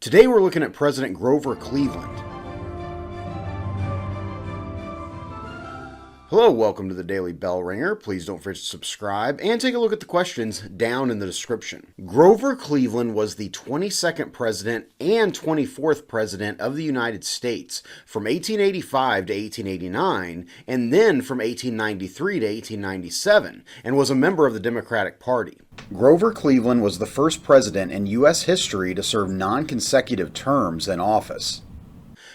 Today we're looking at President Grover Cleveland. Hello, welcome to the Daily Bellringer. Please don't forget to subscribe and take a look at the questions down in the description. Grover Cleveland was the 22nd president and 24th president of the United States from 1885 to 1889 and then from 1893 to 1897 and was a member of the Democratic Party. Grover Cleveland was the first president in U.S. history to serve non-consecutive terms in office.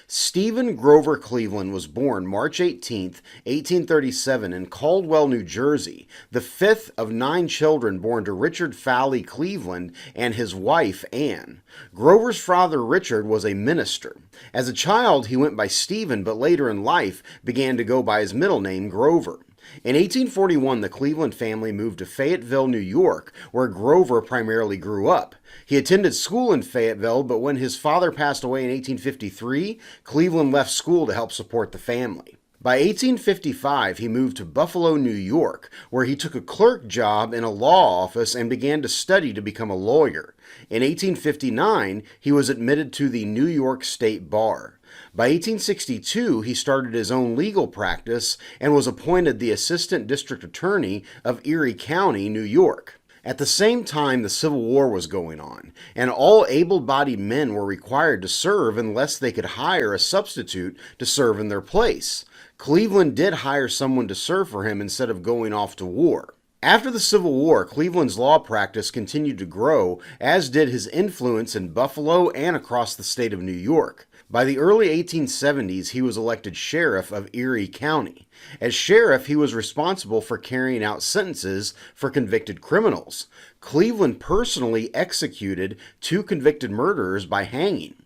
Stephen Grover Cleveland was born March 18, 1837 in Caldwell, New Jersey, the fifth of 9 children born to Richard Fowley Cleveland and his wife, Anne. Grover's father, Richard, was a minister. As a child, he went by Stephen, but later in life began to go by his middle name, Grover. In 1841, the Cleveland family moved to Fayetteville, New York, where Grover primarily grew up. He attended school in Fayetteville, but when his father passed away in 1853, Cleveland left school to help support the family. By 1855, he moved to Buffalo, New York, where he took a clerk job in a law office and began to study to become a lawyer. In 1859, he was admitted to the New York State Bar. By 1862, he started his own legal practice and was appointed the Assistant District Attorney of Erie County, New York. At the same time, the Civil War was going on, and all able-bodied men were required to serve unless they could hire a substitute to serve in their place. Cleveland did hire someone to serve for him instead of going off to war. After the Civil War, Cleveland's law practice continued to grow, as did his influence in Buffalo and across the state of New York. By the early 1870s, he was elected sheriff of Erie County. As sheriff, he was responsible for carrying out sentences for convicted criminals. Cleveland personally executed 2 convicted murderers by hanging.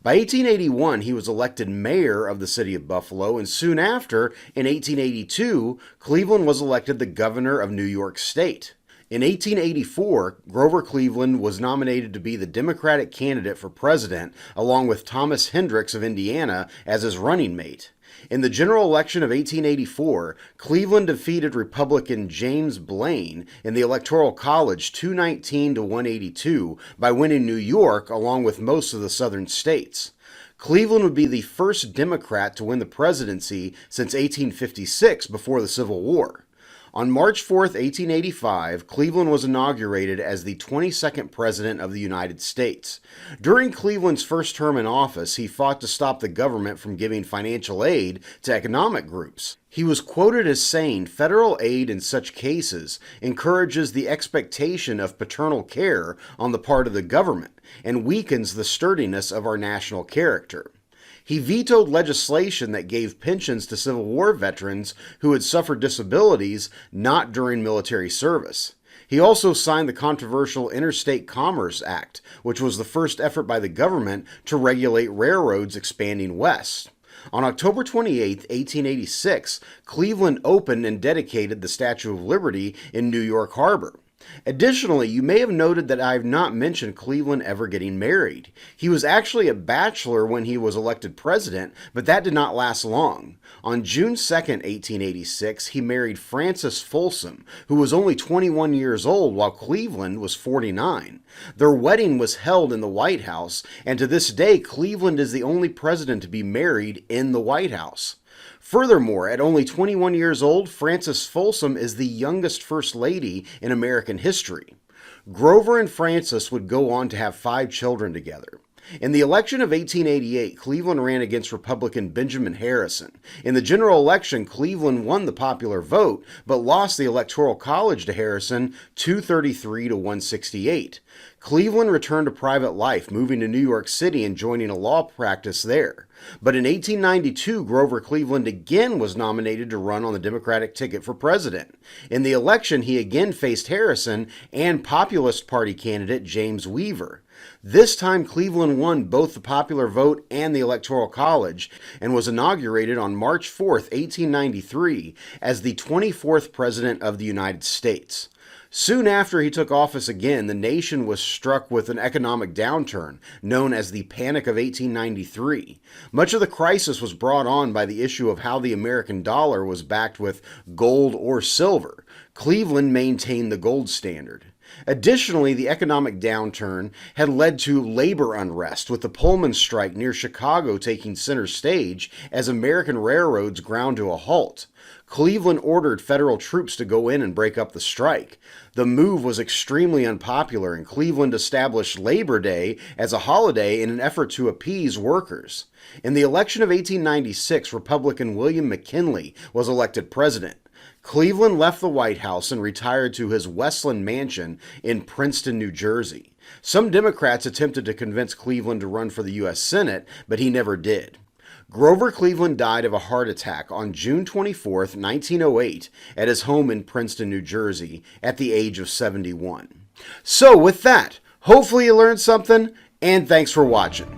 By 1881, he was elected mayor of the city of Buffalo, and soon after, in 1882, Cleveland was elected the governor of New York State. In 1884, Grover Cleveland was nominated to be the Democratic candidate for president, along with Thomas Hendricks of Indiana as his running mate. In the general election of 1884, Cleveland defeated Republican James Blaine in the Electoral College 219 to 182 by winning New York along with most of the southern states. Cleveland would be the first Democrat to win the presidency since 1856 before the Civil War. On March 4, 1885, Cleveland was inaugurated as the 22nd President of the United States. During Cleveland's first term in office, he fought to stop the government from giving financial aid to economic groups. He was quoted as saying, "Federal aid in such cases encourages the expectation of paternal care on the part of the government and weakens the sturdiness of our national character." He vetoed legislation that gave pensions to Civil War veterans who had suffered disabilities not during military service. He also signed the controversial Interstate Commerce Act, which was the first effort by the government to regulate railroads expanding west. On October 28, 1886, Cleveland opened and dedicated the Statue of Liberty in New York Harbor. Additionally, you may have noted that I have not mentioned Cleveland ever getting married. He was actually a bachelor when he was elected president, but that did not last long. On June 2, 1886, he married Frances Folsom, who was only 21 years old while Cleveland was 49. Their wedding was held in the White House, and to this day, Cleveland is the only president to be married in the White House. Furthermore, at only 21 years old, Frances Folsom is the youngest First Lady in American history. Grover and Frances would go on to have 5 children together. In the election of 1888, Cleveland ran against Republican Benjamin Harrison. In the general election, Cleveland won the popular vote, but lost the Electoral College to Harrison 233 to 168. Cleveland returned to private life, moving to New York City and joining a law practice there. But in 1892, Grover Cleveland again was nominated to run on the Democratic ticket for president. In the election, he again faced Harrison and Populist Party candidate James Weaver. This time, Cleveland won both the popular vote and the Electoral College and was inaugurated on March 4, 1893, as the 24th President of the United States. Soon after he took office again, the nation was struck with an economic downturn known as the Panic of 1893. Much of the crisis was brought on by the issue of how the American dollar was backed with gold or silver. Cleveland maintained the gold standard. Additionally, the economic downturn had led to labor unrest, with the Pullman strike near Chicago taking center stage as American railroads ground to a halt. Cleveland ordered federal troops to go in and break up the strike. The move was extremely unpopular, and Cleveland established Labor Day as a holiday in an effort to appease workers. In the election of 1896, Republican William McKinley was elected president. Cleveland left the White House and retired to his Westland mansion in Princeton, New Jersey. Some Democrats attempted to convince Cleveland to run for the U.S. Senate, but he never did. Grover Cleveland died of a heart attack on June 24, 1908, at his home in Princeton, New Jersey, at the age of 71. So with that, hopefully you learned something, and thanks for watching.